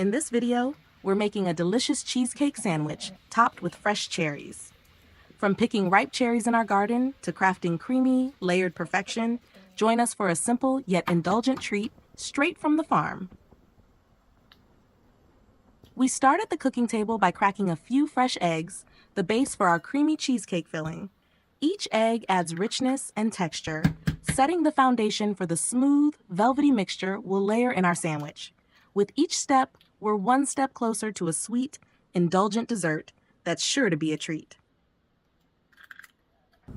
In this video, we're making a delicious cheesecake sandwich topped with fresh cherries. From picking ripe cherries in our garden to crafting creamy, layered perfection, join us for a simple yet indulgent treat straight from the farm. We start at the cooking table by cracking a few fresh eggs, the base for our creamy cheesecake filling. Each egg adds richness and texture, setting the foundation for the smooth, velvety mixture we'll layer in our sandwich. With each step, we're one step closer to a sweet, indulgent dessert that's sure to be a treat.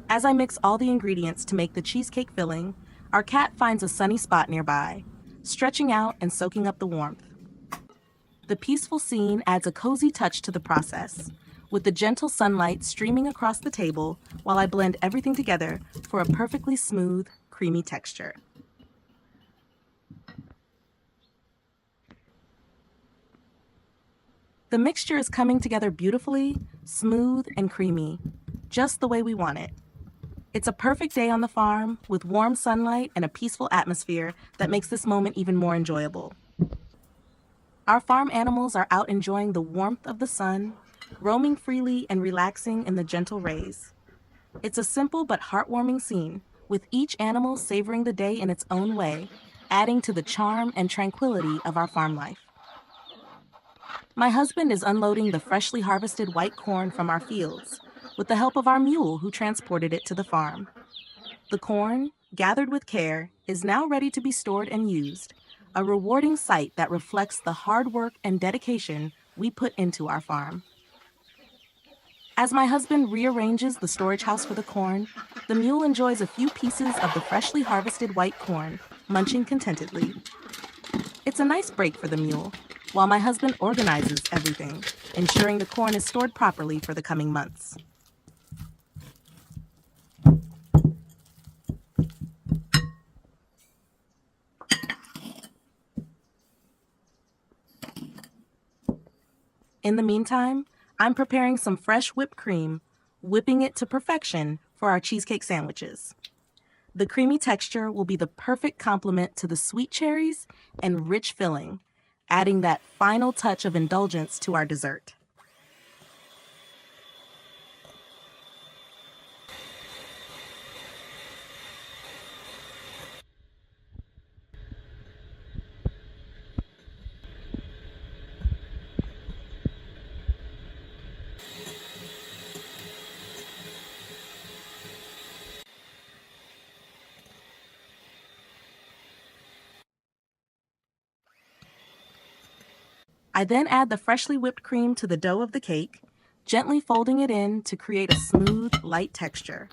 As I mix all the ingredients to make the cheesecake filling, our cat finds a sunny spot nearby, stretching out and soaking up the warmth. The peaceful scene adds a cozy touch to the process, with the gentle sunlight streaming across the table while I blend everything together for a perfectly smooth, creamy texture. The mixture is coming together beautifully, smooth and creamy, just the way we want it. It's a perfect day on the farm with warm sunlight and a peaceful atmosphere that makes this moment even more enjoyable. Our farm animals are out enjoying the warmth of the sun, roaming freely and relaxing in the gentle rays. It's a simple but heartwarming scene, with each animal savoring the day in its own way, adding to the charm and tranquility of our farm life. My husband is unloading the freshly harvested white corn from our fields, with the help of our mule who transported it to the farm. The corn, gathered with care, is now ready to be stored and used, a rewarding sight that reflects the hard work and dedication we put into our farm. As my husband rearranges the storage house for the corn, the mule enjoys a few pieces of the freshly harvested white corn, munching contentedly. It's a nice break for the mule, while my husband organizes everything, ensuring the corn is stored properly for the coming months. In the meantime, I'm preparing some fresh whipped cream, whipping it to perfection for our cheesecake sandwiches. The creamy texture will be the perfect complement to the sweet cherries and rich filling, adding that final touch of indulgence to our dessert. I then add the freshly whipped cream to the dough of the cake, gently folding it in to create a smooth, light texture.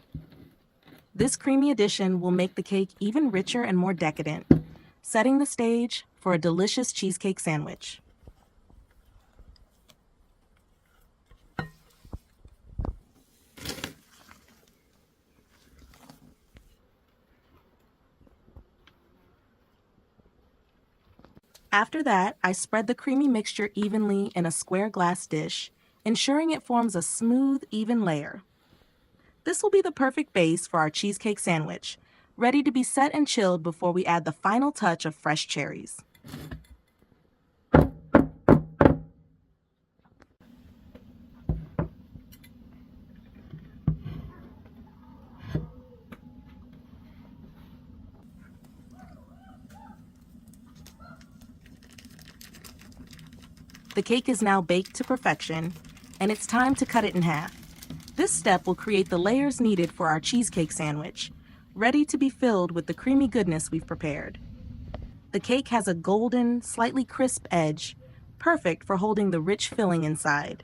This creamy addition will make the cake even richer and more decadent, setting the stage for a delicious cheesecake sandwich. After that, I spread the creamy mixture evenly in a square glass dish, ensuring it forms a smooth, even layer. This will be the perfect base for our cheesecake sandwich, ready to be set and chilled before we add the final touch of fresh cherries. The cake is now baked to perfection, and it's time to cut it in half. This step will create the layers needed for our cheesecake sandwich, ready to be filled with the creamy goodness we've prepared. The cake has a golden, slightly crisp edge, perfect for holding the rich filling inside.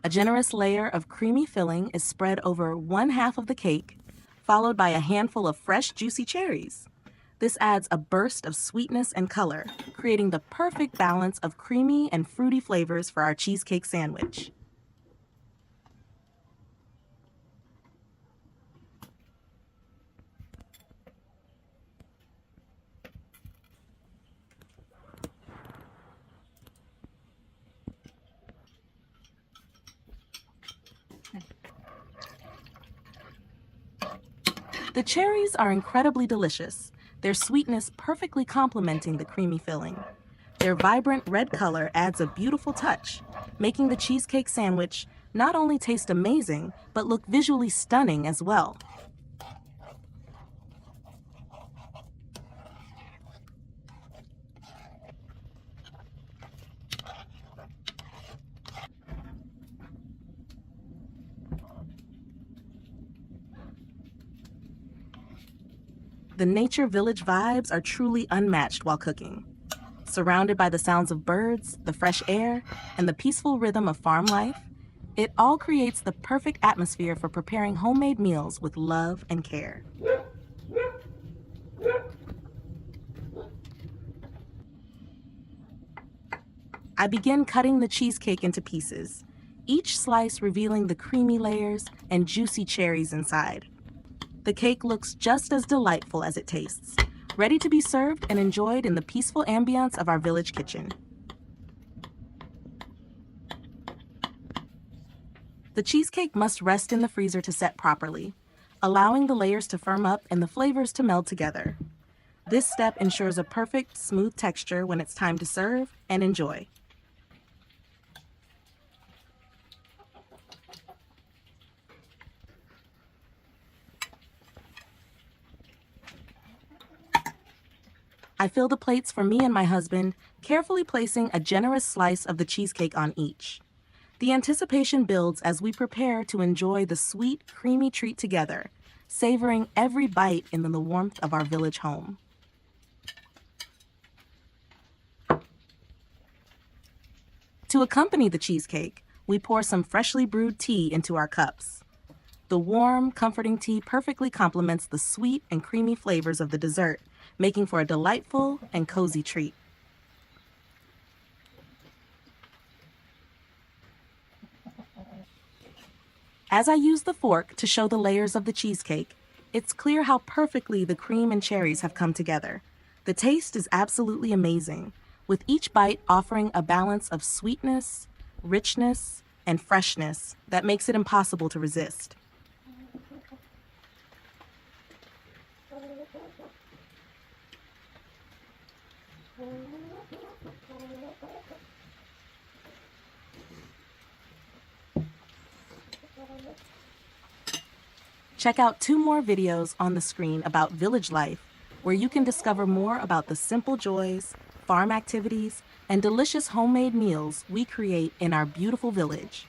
A generous layer of creamy filling is spread over one half of the cake, followed by a handful of fresh, juicy cherries. This adds a burst of sweetness and color, creating the perfect balance of creamy and fruity flavors for our cheesecake sandwich. The cherries are incredibly delicious, their sweetness perfectly complementing the creamy filling. Their vibrant red color adds a beautiful touch, making the cheesecake sandwich not only taste amazing, but look visually stunning as well. The nature village vibes are truly unmatched while cooking. Surrounded by the sounds of birds, the fresh air, and the peaceful rhythm of farm life, it all creates the perfect atmosphere for preparing homemade meals with love and care. I begin cutting the cheesecake into pieces, each slice revealing the creamy layers and juicy cherries inside. The cake looks just as delightful as it tastes, ready to be served and enjoyed in the peaceful ambiance of our village kitchen. The cheesecake must rest in the freezer to set properly, allowing the layers to firm up and the flavors to meld together. This step ensures a perfect, smooth texture when it's time to serve and enjoy. I fill the plates for me and my husband, carefully placing a generous slice of the cheesecake on each. The anticipation builds as we prepare to enjoy the sweet, creamy treat together, savoring every bite in the warmth of our village home. To accompany the cheesecake, we pour some freshly brewed tea into our cups. The warm, comforting tea perfectly complements the sweet and creamy flavors of the dessert, making for a delightful and cozy treat. As I use the fork to show the layers of the cheesecake, it's clear how perfectly the cream and cherries have come together. The taste is absolutely amazing, with each bite offering a balance of sweetness, richness, and freshness that makes it impossible to resist. Check out 2 more videos on the screen about village life, where you can discover more about the simple joys, farm activities, and delicious homemade meals we create in our beautiful village.